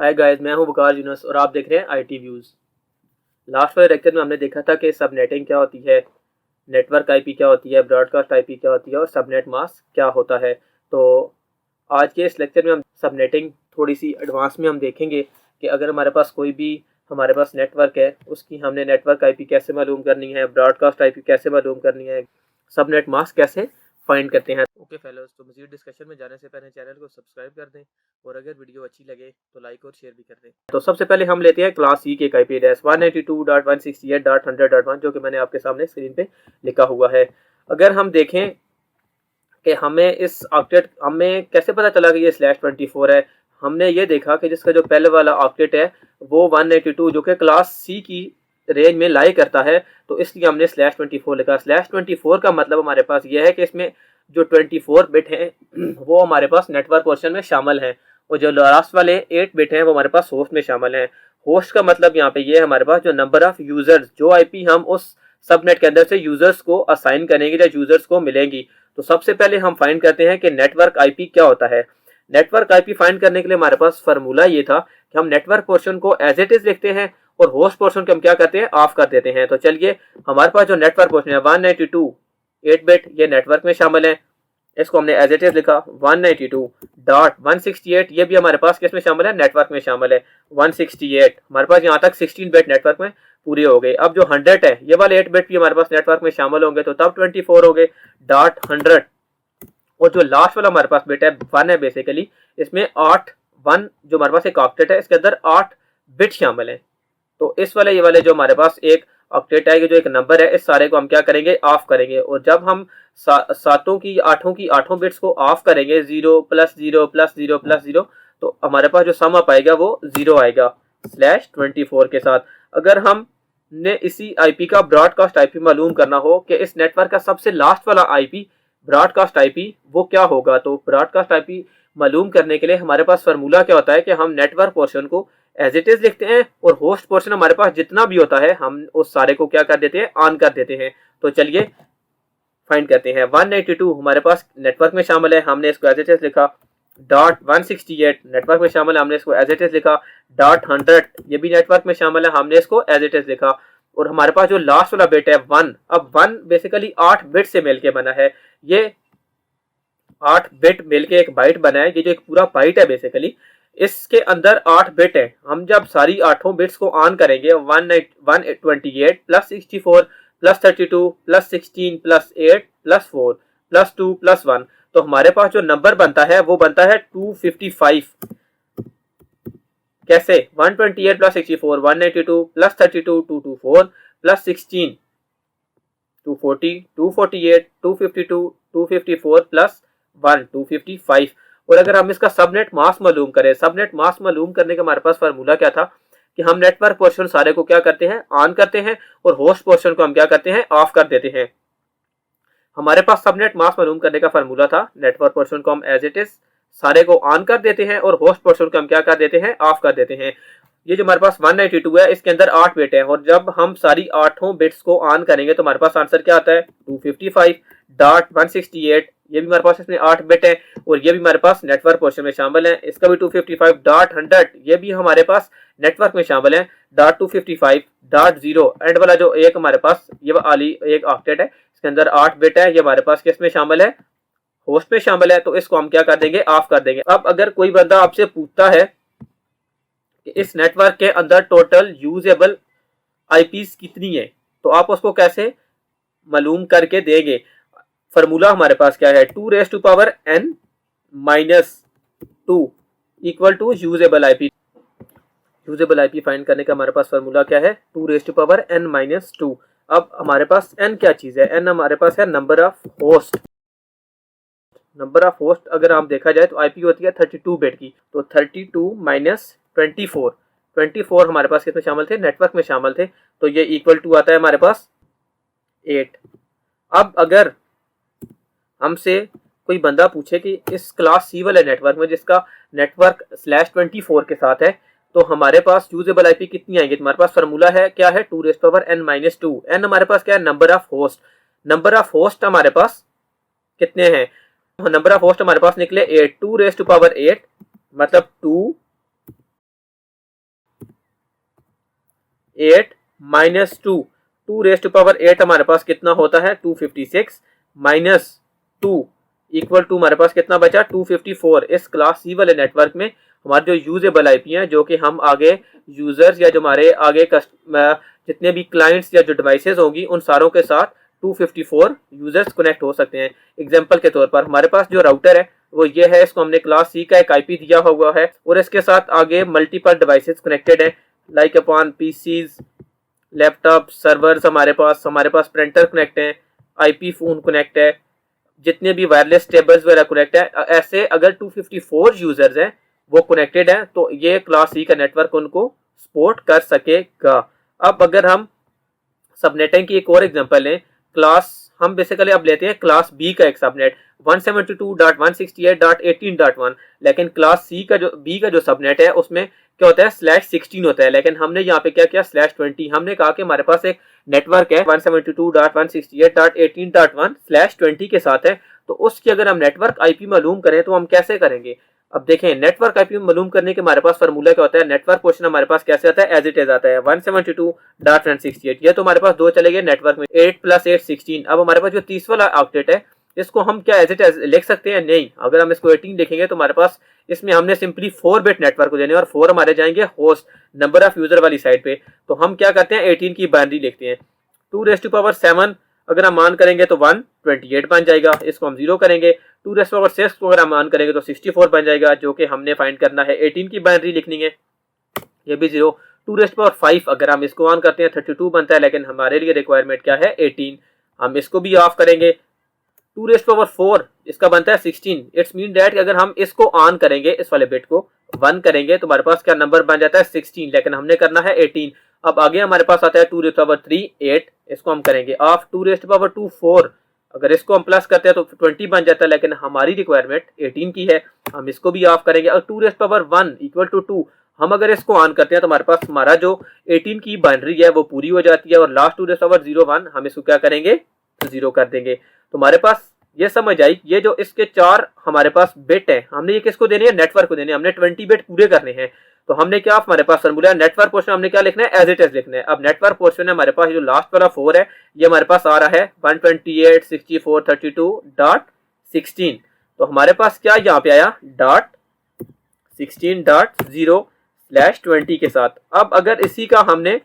Hi guys, मैं हूं वकार यूनुस और आप देख रहे हैं आईटी व्यूज़। लास्ट वाले लेक्चर में हमने देखा था कि सबनेटिंग क्या होती है, नेटवर्क आईपी क्या होती है, ब्रॉडकास्ट आईपी क्या होती है और सबनेट मास्क क्या होता है। तो आज के इस लेक्चर में हम सबनेटिंग थोड़ी सी एडवांस में हम देखेंगे कि अगर हमारे पास कोई भी हमारे पास नेटवर्क है, उसकी हमने नेटवर्क आईपी कैसे मालूम करनी है, ब्रॉडकास्ट आईपी कैसे मालूम करनी है, सबनेट मास्क कैसे फाइंड करते हैं। ओके फेलोज, तो मज़ीद डिस्कशन में जाने से पहले चैनल को सब्सक्राइब कर दें और अगर वीडियो अच्छी लगे तो लाइक और शेयर भी कर दें। तो सबसे पहले हम लेते हैं क्लास सी के एक आईपी एड्रेस 192.168.100.1 जो कि मैंने आपके सामने स्क्रीन पे लिखा हुआ है। अगर हम देखें कि हमें इस ऑक्टेट हमें कैसे पता चला कि ये /24 है, हमने ये देखा कि जिसका जो पहले वाला ऑक्टेट है वो 192 जो कि क्लास सी की रेंज में लाई करता है, तो इसलिए हमने /24 लिखा। /24 का मतलब हमारे पास यह है कि इसमें जो 24 बिट हैं वो हमारे पास नेटवर्क पोर्शन में शामिल हैं और जो लास्ट वाले 8 बिट हैं वो हमारे पास होस्ट में शामिल हैं। होस्ट का मतलब यहाँ पे ये है हमारे पास जो नंबर ऑफ यूजर्स, जो आईपी हम उस सबनेट के अंदर से यूजर्स को असाइन करेंगे या यूजर्स को मिलेंगी। तो सबसे पहले हम फाइंड करते हैं कि नेटवर्क आईपी क्या होता है। नेटवर्क आईपी फाइंड करने के लिए हमारे पास फार्मूला ये था कि हम नेटवर्क पोर्शन को एज इट इज लिखते हैं और होस्ट पोर्शन को हम क्या करते हैं, ऑफ कर देते हैं। तो चलिए, हमारे पास जो नेटवर्क पोर्शन है 192 8 बिट, ये नेटवर्क में शामिल है, इसको हमने एज इट इज लिखा। 192.168 ये भी हमारे पास किस में शामिल है, नेटवर्क में शामिल है। 168 हमारे पास यहाँ तक 16 बिट नेटवर्क में पूरे हो गए। अब जो 100 है, ये वाले 8 बिट भी हमारे पास नेटवर्क में शामिल होंगे, तो तब 24 हो गए .100। और जो लास्ट वाला हमारे पास बिट है 1 है, बेसिकली इसमें 8 1 जो हमारे पास एक ऑक्टेट है, इसके अंदर 8 बिट शामिल है। तो इस वाले ये वाले जो हमारे पास एक ऑक्टेट है, जो एक नंबर है, इस सारे को हम क्या करेंगे, ऑफ करेंगे। और जब हम सातों की आठों बिट्स को ऑफ करेंगे, 0 + 0 + 0 + 0, तो हमारे पास जो सम अप आएगा वो 0 आएगा /24 के साथ। अगर हम ने इसी आईपी का ब्रॉडकास्ट आईपी मालूम करना हो कि इस नेटवर्क का सबसे लास्ट वाला आईपी ब्रॉडकास्ट आईपी वो क्या होगा, तो ब्रॉडकास्ट आईपी मालूम करने के लिए हमारे पास फार्मूला क्या होता है कि हम नेटवर्क पोर्शन को एज इट इज लिखते हैं और होस्ट पोर्शन हमारे पास जितना भी होता है हम उस सारे को क्या कर देते हैं, ऑन कर देते हैं। तो चलिए फाइंड करते हैं। 192 हमारे पास नेटवर्क में शामिल है, हमने इसको एज इट इज लिखा। .168 नेटवर्क में शामिल है, हमने इसको एज इट इज लिखा। .100 ये भी नेटवर्क में शामिल है, हमने इसको एज इट इज लिखा। और हमारे पास जो लास्ट वाला बिट है 1, अब 1 बेसिकली 8 बिट से मिलके बना है। ये 8 बिट मिलके एक बाइट बना है। ये जो एक पूरा बाइट है बेसिकली, इसके अंदर 8 बिट है। हम जब सारी 8 बिट्स को ऑन करेंगे, 128 + 64 + 32 + 16 + 8 + 4 + 2 + 1, तो हमारे पास जो नंबर बनता है वो बनता है 255। कैसे, 128 + 64 192 + 32 224 + 16 240 248 252 254 + 1 255। और अगर हम इसका सबनेट मास्क मालूम करें, सबनेट मास्क मालूम करने का हमारे पास फार्मूला क्या था कि हम नेटवर्क पोर्शन सारे को क्या करते हैं, ऑन करते हैं और होस्ट पोर्शन को हम क्या करते हैं, ऑफ कर देते हैं। हमारे पास सबनेट मास्क मालूम करने का फार्मूला था, नेटवर्क पोर्शन को हम एज इट इज सारे को ऑन कर देते हैं और होस्ट पोर्शन को हम क्या कर देते हैं, ऑफ कर देते हैं। ये जो हमारे पास 192 है, इसके अंदर 8 बिट है और जब हम सारी 8 बिट्स को ऑन करेंगे तो हमारे पास आंसर क्या आता है, 255.168। ये भी हमारे पास इसमें 8 बिट है और ये भी हमारे पास नेटवर्क पोर्शन में शामिल है। इसका भी 255.100 ये भी हमारे पास नेटवर्क में शामिल है। .255.0 एंड वाला जो एक हमारे पास ये वाली एक ऑक्टेट है, इसके अंदर 8 बिट है, ये हमारे पास किस में शामिल है, होस्ट में शामिल है। तो इसको हम क्या कर देंगे, ऑफ कर देंगे। अब अगर कोई बंदा आपसे पूछता है कि इस नेटवर्क के अंदर टोटल यूजेबल आईपीस कितनी है, तो आप उसको कैसे मालूम करके देंगे। फार्मूला हमारे पास क्या है, 2n - 2 = usable IP. Usable IP find करने का हमारे पास फार्मूला क्या है, 2n - 2। अब हमारे पास n क्या चीज है, n हमारे पास है number of host. Number of host अगर हम देखा जाए तो आईपी होती है 32 बिट की, तो 32 - 24 24 हमारे पास किसमें शामिल थे, नेटवर्क में शामिल थे, तो ये = आता है हमारे पास 8। अब अगर हमसे कोई बंदा पूछे कि इस क्लास सी वाले नेटवर्क में जिसका नेटवर्क /24 के साथ है, तो हमारे पास यूजेबल आईपी कितनी आएंगी, तो हमारे पास फार्मूला है क्या है, 2n - 2। n हमारे पास क्या है, number of host. Number of host हमारे पास कितने हैं, नंबर ऑफ होस्ट हमारे पास निकले 8। 2 मतलब 2 8 माइनस 2, 2 रेज़ टू पावर 8 हमारे पास कितना होता है 256 माइनस 2 इक्वल टू हमारे पास कितना बचा 254। इस क्लास सी वाले नेटवर्क में हमारे जो यूजेबल आईपी हैं, जो कि हम आगे यूजर्स या जो हमारे आगे जितने भी क्लाइंट्स या जो डिवाइसेस होंगी उन सारों के साथ 254 यूजर्स कनेक्ट हो सकते हैं। एग्जांपल के तौर पर हमारे पास जो राउटर है वो ये है, इसको हमने क्लास सी का एक आईपी दिया हुआ है और इसके साथ आगे मल्टीपल डिवाइसेस कनेक्टेड हैं like upon PCs, laptop, servers, हमारे पास प्रिंटर कनेक्ट हैं, आईपी फोन कनेक्ट है, जितने भी वायरलेस टेबल्स वगैरह कनेक्ट है। ऐसे अगर 254 यूजर्स हैं वो कनेक्टेड हैं तो ये क्लास सी का नेटवर्क उनको सपोर्ट कर सकेगा। अब अगर हम सबनेटिंग की एक और एग्जांपल लें, हम बेसिकली अब लेते हैं क्लास बी का एक सबनेट 172.168.18.1, लेकिन क्लास सी का जो बी का जो सबनेट है उसमें क्या होता है /16 होता है, लेकिन हमने यहाँ पे क्या किया /20। हमने कहा कि हमारे पास एक नेटवर्क है 172.168.18.1/20 के साथ है, तो उसकी अगर हम नेटवर्क आईपी मालूम करें तो हम कैसे करेंगे। अब देखें नेटवर्क आईपी मालूम करने के हमारे पास फार्मूला क्या होता है, नेटवर्क पोर्शन हमारे पास कैसे आता है, एज इट इज आता है 172.168। ये तो हमारे पास दो चले गए नेटवर्क में, 8 + 8 16। अब हमारे पास जो 30 वाला ऑक्टेट है इसको हम क्या एज इट इज लिख सकते हैं, नहीं। अगर हम इसको 18 लिखेंगे तो हमारे पास इसमें हमने सिंपली 4 बिट नेटवर्क को देने और 4 हमारे जाएंगे होस्ट नंबर ऑफ यूजर वाली साइड पे। तो हम क्या करते हैं 18 की बाइनरी लिखते हैं। 2⁻7 अगर हम मान करेंगे तो 128 बन जाएगा, इसको हम 0 करेंगे। 2⁻6 को अगर हम मान करेंगे तो 64 बन जाएगा, जो कि हमने फाइंड करना है। 18 की बाइनरी लिखनी है, ये भी 0। 2⁻5 अगर हम इसको ऑन करते हैं 32 बनता है, लेकिन हमारे लिए रिक्वायरमेंट क्या है 18। हम इसको भी ऑफ करेंगे। 2⁻4 इसका बनता है 16। इट्स मीन दैट अगर हम इसको ऑन करेंगे, इस वाले बिट को 1 करेंगे तो हमारे पास क्या नंबर बन जाता है 16, लेकिन हमने करना है 18। अब आगे हमारे पास आता है 2⁻3 8, इसको हम करेंगे ऑफ। 2⁻2 4 अगर इसको हम प्लस करते हैं तो 20 बन जाता है, लेकिन हमारी रिक्वायरमेंट 18 की है, हम इसको भी ऑफ करेंगे। और 2⁻1 = 2 हम अगर इसको ऑन करते हैं तो हमारे पास हमारा जो 18 की बाइनरी है वो पूरी हो जाती है। और लास्ट 2⁻01 हम इसको क्या करेंगे 0 कर देंगे। तो हमारे पास ये समझ आई, ये जो इसके 4 हमारे पास बिट है, हमने ये किसको देने हैं नेटवर्क को देने हैं, हमने 20 बिट पूरे करने हैं। तो हमने क्या हमारे पास फॉर्मूला नेटवर्क पोर्शन हमने क्या लिखना है एज इट इज लिखना है। अब नेटवर्क पोर्शन है हमारे पास जो लास्ट वाला 4 है ये हमारे पास आ रहा है 128.64.32.16। तो हमारे पास क्या यहाँ पे आया .16.0/20 के साथ। अब अगर इसी का हमने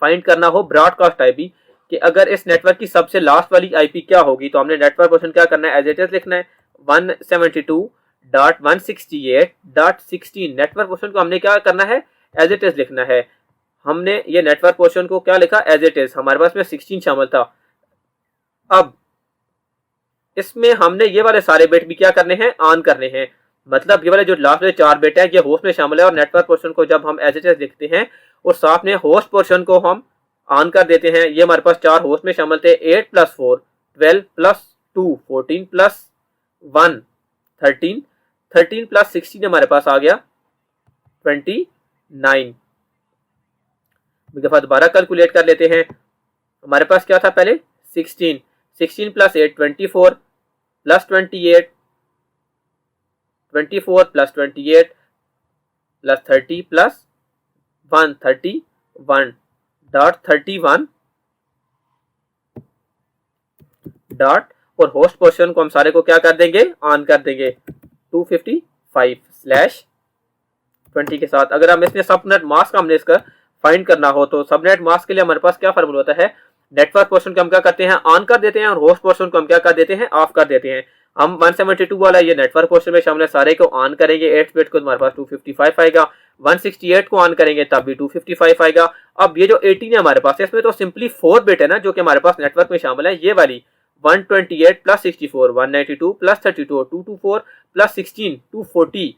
फाइंड करना हो ब्रॉडकास्ट आईपी कि अगर इस नेटवर्क की सबसे लास्ट वाली आईपी क्या होगी, तो हमने नेटवर्क पोर्शन क्या करना है एज इट इज लिखना है 172.168.16। नेटवर्क पोर्शन को हमने क्या करना है एज इट इज लिखना है। हमने ये नेटवर्क पोर्शन को क्या लिखा एज इट इज, हमारे पास में 16 शामिल था। अब इसमें हमने ये वाले सारे बिट भी क्या करने हैं ऑन करने हैं, मतलब ये वाले जो लास्ट वाले 4 बिट है ये होस्ट में शामिल है। और नेटवर्क पोर्शन को जब हम एज इट इज लिखते हैं और साथ में होस्ट पोर्शन को हम ऑन कर देते हैं। ये हमारे पास 4 होस्ट में शामिल थे, 8 + 4 12 + 2 14 + 1 13 13 + 16 हमारे पास आ गया 29। दफा दोबारा कैलकुलेट कर लेते हैं। हमारे पास क्या था पहले 16 16 + 8 24 + 28 24 + 28 + 30 + 1 31.31 डॉट और होस्ट पोर्शन को हम सारे को क्या कर देंगे ऑन कर देंगे 255/20 के साथ। अगर हम इसमें सबनेट मास्क हमने इसका फाइंड करना हो तो सबनेट मास्क के लिए हमारे पास क्या फार्मूला होता है, नेटवर्क पोर्शन को हम क्या करते हैं ऑन कर देते हैं और होस्ट पोर्शन को हम क्या कर देते हैं ऑफ कर देते हैं। हम 172 वाला ये नेटवर्क पोर्शन में शामिल है, सारे को ऑन करेंगे 8 बिट को हमारे पास 255 आएगा। 168 को ऑन करेंगे तब भी 255 आएगा। अब ये जो 18 है हमारे पास इसमें तो सिंपली 4 बिट है ना जो कि हमारे पास नेटवर्क में शामिल है। ये वाली 128 + 64 192 + 32 224 + 16 240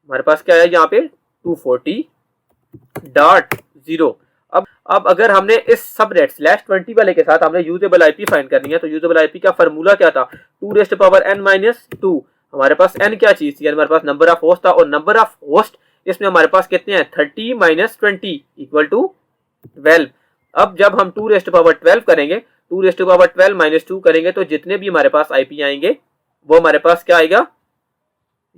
हमारे पास क्या है यहाँ पे 240.0। अब अगर हमने इस सबनेट /20 वाले के साथ हमने यूजेबल आईपी फाइंड करनी है तो यूजेबल आईपी का फार्मूला क्या था 2⁻n-2। हमारे पास n क्या चीज थी, हमारे पास नंबर ऑफ होस्ट था और नंबर ऑफ होस्ट इसमें हमारे पास कितने हैं 30 - 20 = 12। अब जब हम 2⁻12 करेंगे 2⁻12 - 2 करेंगे तो जितने भी हमारे पास आईपी आएंगे वो हमारे पास क्या आएगा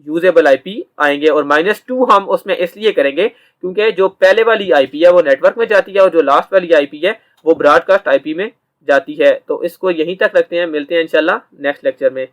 यूजेबल आईपी आएंगे, और -2 हम उसमें इसलिए करेंगे क्योंकि जो पहले वाली आईपी है वो नेटवर्क में जाती है और जो लास्ट वाली आईपी है वो ब्रॉडकास्ट आईपी में जाती है। तो इसको यहीं तक रखते हैं, मिलते हैं इंशाल्लाह नेक्स्ट लेक्चर में।